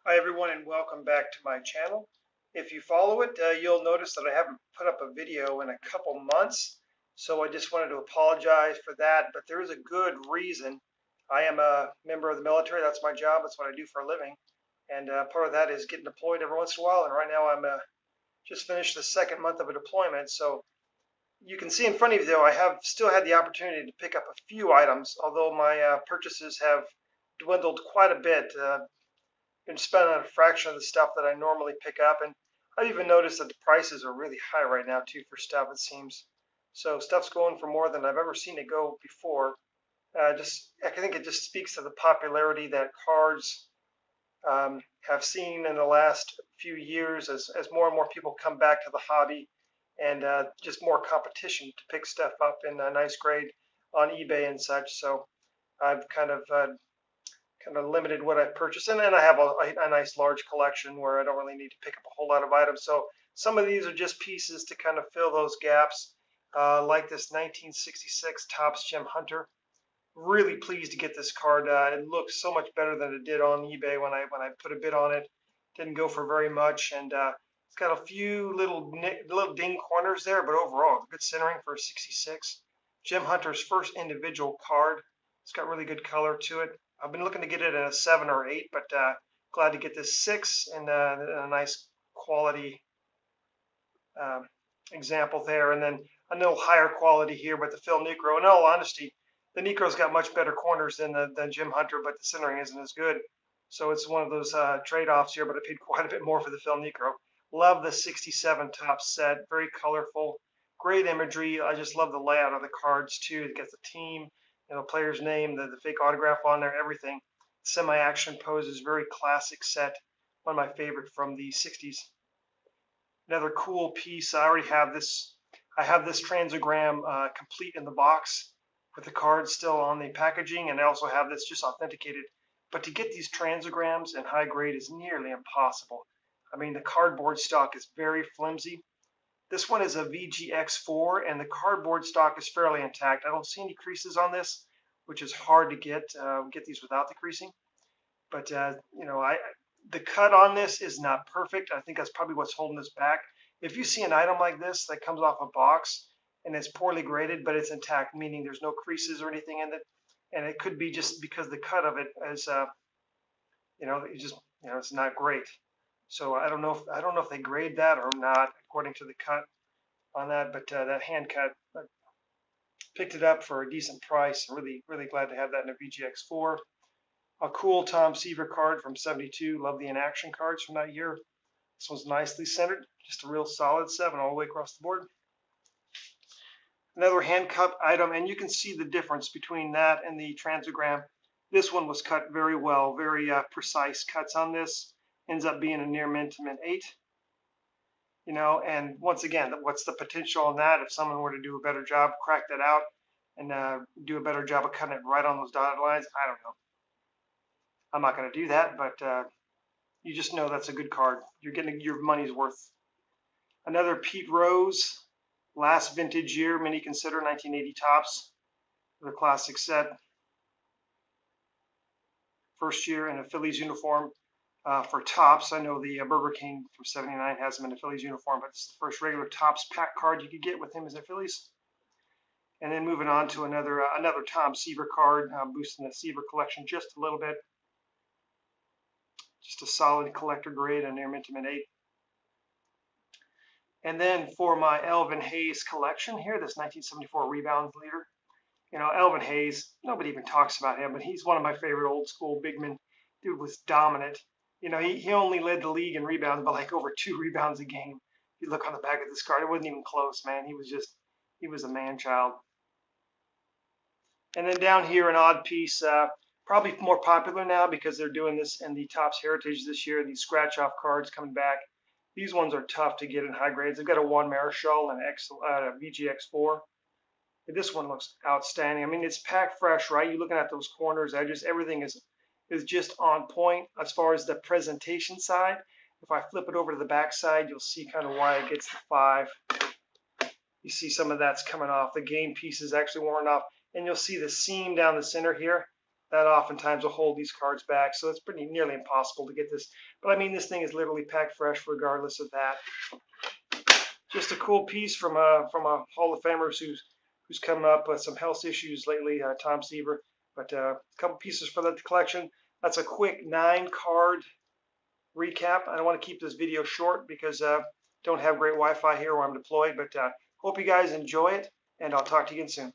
Hi everyone and welcome back to my channel. If you follow it, you'll notice that I haven't put up a video in a couple months, so I just wanted to apologize for that, but there is a good reason. I am a member of the military. That's my job. That's what I do for a living, and part of that is getting deployed every once in a while, and right now I'm just finished the second month of a deployment, so you can see in front of you, though, I have still had the opportunity to pick up a few items, although my purchases have dwindled quite a bit. Been spending a fraction of the stuff that I normally pick up, and I've even noticed that the prices are really high right now too for stuff, it seems. So stuff's going for more than I've ever seen it go before. I think it just speaks to the popularity that cards have seen in the last few years as more and more people come back to the hobby, and just more competition to pick stuff up in a nice grade on eBay and such. So I've kind of limited what I purchased, and then I have a nice large collection where I don't really need to pick up a whole lot of items. So some of these are just pieces to kind of fill those gaps, like this 1966 Topps Jim Hunter. Really pleased to get this card. It looks so much better than it did on eBay when I put a bid on it. Didn't go for very much, and it's got a few little ding corners there, but overall good centering for a 66. Jim Hunter's first individual card. It's got really good color to it. I've been looking to get it in a 7 or 8, but glad to get this 6 and a nice quality example there. And then a little higher quality here with the Phil Niekro. In all honesty, the Niekro's got much better corners than Jim Hunter, but the centering isn't as good. So it's one of those trade-offs here, but I paid quite a bit more for the Phil Niekro. Love the 67 Topps set, very colorful, great imagery. I just love the layout of the cards too. It gets the team, the player's name, the fake autograph on there, everything. Semi-action poses, very classic set. One of my favorite from the 60s. Another cool piece. I already have this. I have this transogram complete in the box with the cards still on the packaging, and I also have this just authenticated. But to get these transograms in high grade is nearly impossible. I mean, the cardboard stock is very flimsy. This one is a VGX4, and the cardboard stock is fairly intact. I don't see any creases on this, which is hard to get these without the creasing. But the cut on this is not perfect. I think that's probably what's holding this back. If you see an item like this that comes off a box and it's poorly graded, but it's intact, meaning there's no creases or anything in it, and it could be just because the cut of it is, it's not great. So I don't know if they grade that or not according to the cut on that, but that hand cut, I picked it up for a decent price. Really, really glad to have that in a VGX4. A cool Tom Seaver card from '72. Love the in-action cards from that year. This one's nicely centered, just a real solid 7 all the way across the board. Another hand cut item, and you can see the difference between that and the transogram. This one was cut very well, very precise cuts on this. Ends up being a near mint to mint 8. And once again, what's the potential on that if someone were to do a better job, crack that out, and do a better job of cutting it right on those dotted lines? I don't know. I'm not going to do that, but you just know that's a good card. You're getting your money's worth. Another Pete Rose, last vintage year, mini consider 1980 Topps, the classic set. First year in a Phillies uniform for Topps. I know the Burger King from '79 has him in a Phillies uniform, but it's the first regular Topps pack card you could get with him as a Phillies. And then moving on to another Tom Seaver card, boosting the Seaver collection just a little bit. Just a solid collector grade, a near mint to mint 8. And then for my Elvin Hayes collection here, this 1974 rebounds leader. Elvin Hayes, nobody even talks about him, but he's one of my favorite old school big men. Dude was dominant. He only led the league in rebounds by like over 2 rebounds a game. You look on the back of this card, it wasn't even close, man. He was a man child. And then down here, an odd piece, probably more popular now because they're doing this in the Topps Heritage this year, these scratch-off cards coming back. These ones are tough to get in high grades. They've got a Juan Marichal and a VGX4. This one looks outstanding. I mean, it's packed fresh, right? You're looking at those corners, edges, everything is just on point as far as the presentation side. If I flip it over to the back side, you'll see kind of why it gets the 5. You see some of that's coming off. The game piece is actually worn off. And you'll see the seam down the center here. that oftentimes will hold these cards back. So it's pretty nearly impossible to get this. But I mean, this thing is literally packed fresh regardless of that. Just a cool piece from a Hall of Famer who's come up with some health issues lately, Tom Seaver. But a couple pieces for the collection. That's a quick 9-card recap. I don't want to keep this video short because don't have great Wi-Fi here where I'm deployed. But hope you guys enjoy it, and I'll talk to you again soon.